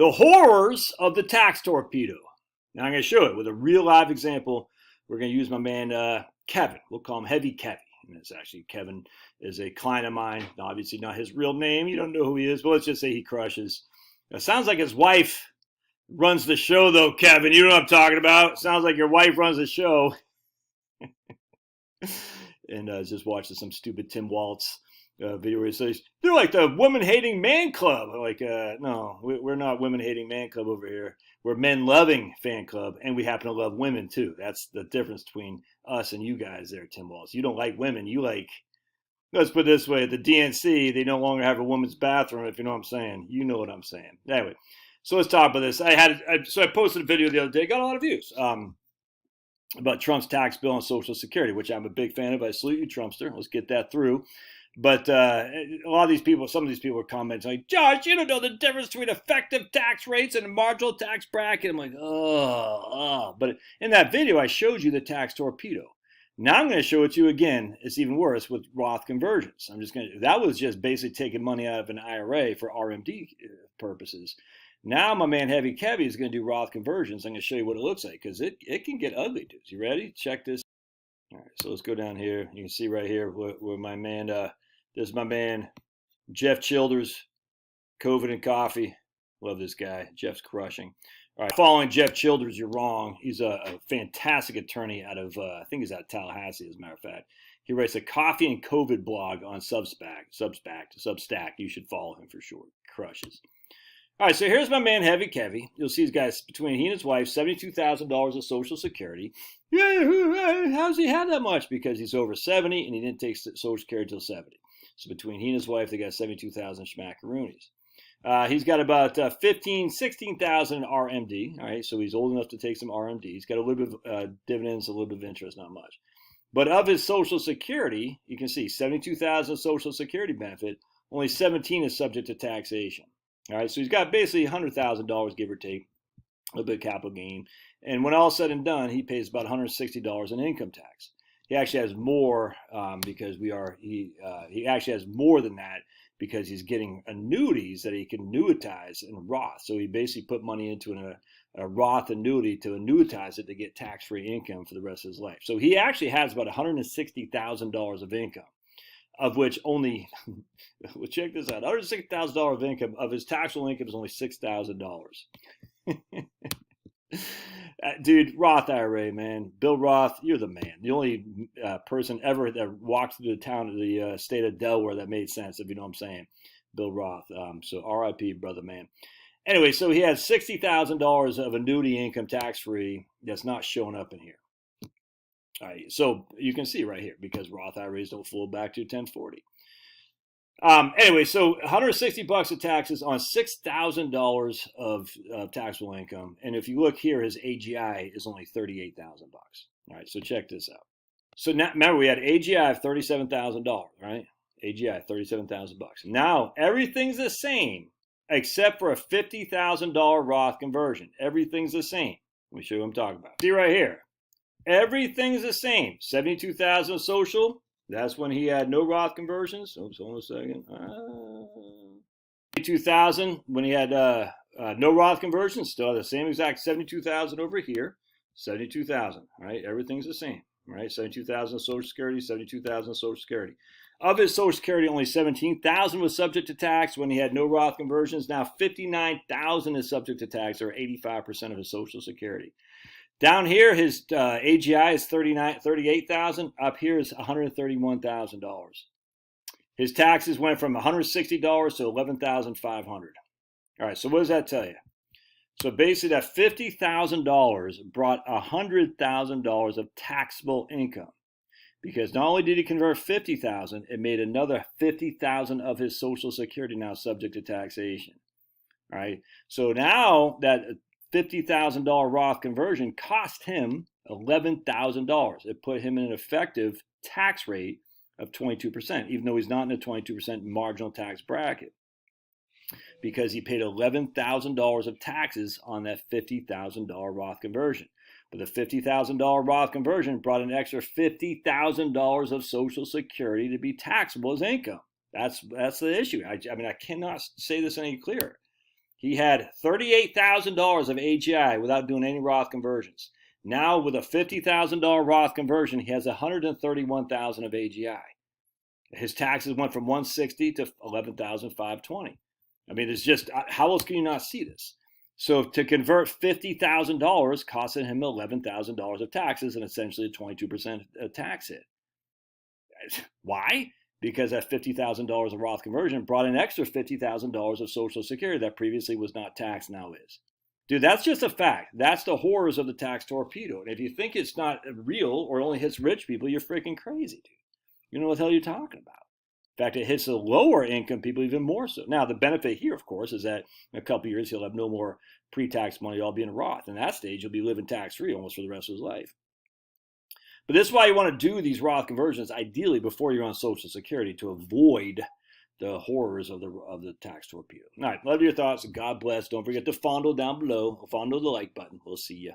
The horrors of the tax torpedo. Now I'm going to show it with a real live example. We're going to use my man Kevin. We'll call him Heavy Kevy. And it's actually Kevin is a client of mine. Obviously not his real name. You don't know who he is, but let's just say he crushes. It sounds like his wife runs the show, though, Kevin. You know what I'm talking about. Sounds like your wife runs the show. And just watching some stupid Tim Waltz video where he says, they're like the woman-hating man club. I'm like, no, we're not women-hating man club over here. We're men-loving fan club, and we happen to love women, too. That's the difference between us and you guys there, Tim Waltz. You don't like women. You like, let's put it this way, the DNC, they no longer have a women's bathroom, if you know what I'm saying. You know what I'm saying. Anyway, so let's talk about this. I posted a video the other day, got a lot of views. About Trump's tax bill and Social Security, which I'm a big fan of. I salute you, Trumpster. Let's get that through. But a lot of these people, some of these people are commenting like, Josh, you don't know the difference between effective tax rates and a marginal tax bracket. I'm like, oh. But in that video, I showed you the tax torpedo. Now I'm going to show it to you again. It's even worse with Roth conversions. That was just basically taking money out of an IRA for RMD purposes. Now my man Heavy Kevy is going to do Roth conversions. I'm going to show you what it looks like because it can get ugly, dudes. You ready? Check this. All right, so let's go down here. You can see right here where my man, this is my man Jeff Childers, COVID and Coffee. Love this guy. Jeff's crushing. All right, following Jeff Childers, you're wrong. He's a fantastic attorney out of, I think he's out of Tallahassee, as a matter of fact. He writes a coffee and COVID blog on Substack. You should follow him for sure. Crushes. All right, so here's my man Heavy Kevy. You'll see these guys between he and his wife, $72,000 of Social Security. Yeah, how does he have that much? Because he's over 70 and he didn't take Social Security until 70. So between he and his wife, they got 72,000 schmackaroonies. He's got about 16,000 RMD. All right, so he's old enough to take some RMD. He's got a little bit of dividends, a little bit of interest, not much. But of his Social Security, you can see 72,000 Social Security benefit. Only 17 is subject to taxation. All right, so he's got basically $100,000, give or take, a little bit of capital gain. And when all said and done, he pays about $160 in income tax. He actually has more because he actually has more than that because he's getting annuities that he can annuitize in Roth. So he basically put money into a Roth annuity to annuitize it to get tax-free income for the rest of his life. So he actually has about $160,000 of income, of which only, well, check this out, $160,000 of income, of his taxable income is only $6,000. Dude, Roth IRA, man. Bill Roth, you're the man. The only person ever that walked through the state of Delaware that made sense, if you know what I'm saying. Bill Roth. So RIP, brother, man. Anyway, so he has $60,000 of annuity income tax-free that's not showing up in here. All right, so you can see right here because Roth IRAs don't flow back to 1040. Anyway, so $160 of taxes on $6,000 of taxable income, and if you look here, his AGI is only $38,000. All right, so check this out. So now, remember, we had AGI of $37,000, right? AGI $37,000. Now everything's the same except for a $50,000 Roth conversion. Everything's the same. Let me show you what I'm talking about. See right here. Everything's the same. 72,000 social. That's when he had no Roth conversions. Oops, hold on a second. 72,000 when he had no Roth conversions. Still the same exact 72,000 over here. 72,000. Right? Everything's the same. Right? 72,000 Social Security. 72,000 Social Security. Of his Social Security, only 17,000 was subject to tax when he had no Roth conversions. Now 59,000 is subject to tax, or 85% of his Social Security. Down here, his AGI is 38,000. Up here is $131,000. His taxes went from $160 to $11,500. All right, so what does that tell you? So basically, that $50,000 brought $100,000 of taxable income, because not only did he convert $50,000, it made another $50,000 of his Social Security now subject to taxation. All right, so now that $50,000 Roth conversion cost him $11,000. It put him in an effective tax rate of 22%, even though he's not in a 22% marginal tax bracket, because he paid $11,000 of taxes on that $50,000 Roth conversion. But the $50,000 Roth conversion brought an extra $50,000 of Social Security to be taxable as income. That's the issue. I mean, I cannot say this any clearer. He had $38,000 of AGI without doing any Roth conversions. Now with a $50,000 Roth conversion, he has $131,000 of AGI. His taxes went from $160 to $11,520. I mean, it's just, how else can you not see this? So to convert $50,000 costed him $11,000 of taxes and essentially a 22% tax hit. Why? Because that $50,000 of Roth conversion brought an extra $50,000 of Social Security that previously was not taxed, now is. Dude, that's just a fact. That's the horrors of the tax torpedo. And if you think it's not real or only hits rich people, you're freaking crazy, dude. You know what the hell you're talking about. In fact, it hits the lower income people even more so. Now, the benefit here, of course, is that in a couple of years, he'll have no more pre-tax money all being Roth. And at that stage, he'll be living tax-free almost for the rest of his life. But this is why you want to do these Roth conversions, ideally, before you're on Social Security, to avoid the horrors of the tax torpedo. All right, love your thoughts. God bless. Don't forget to fondle down below. Fondle the like button. We'll see you.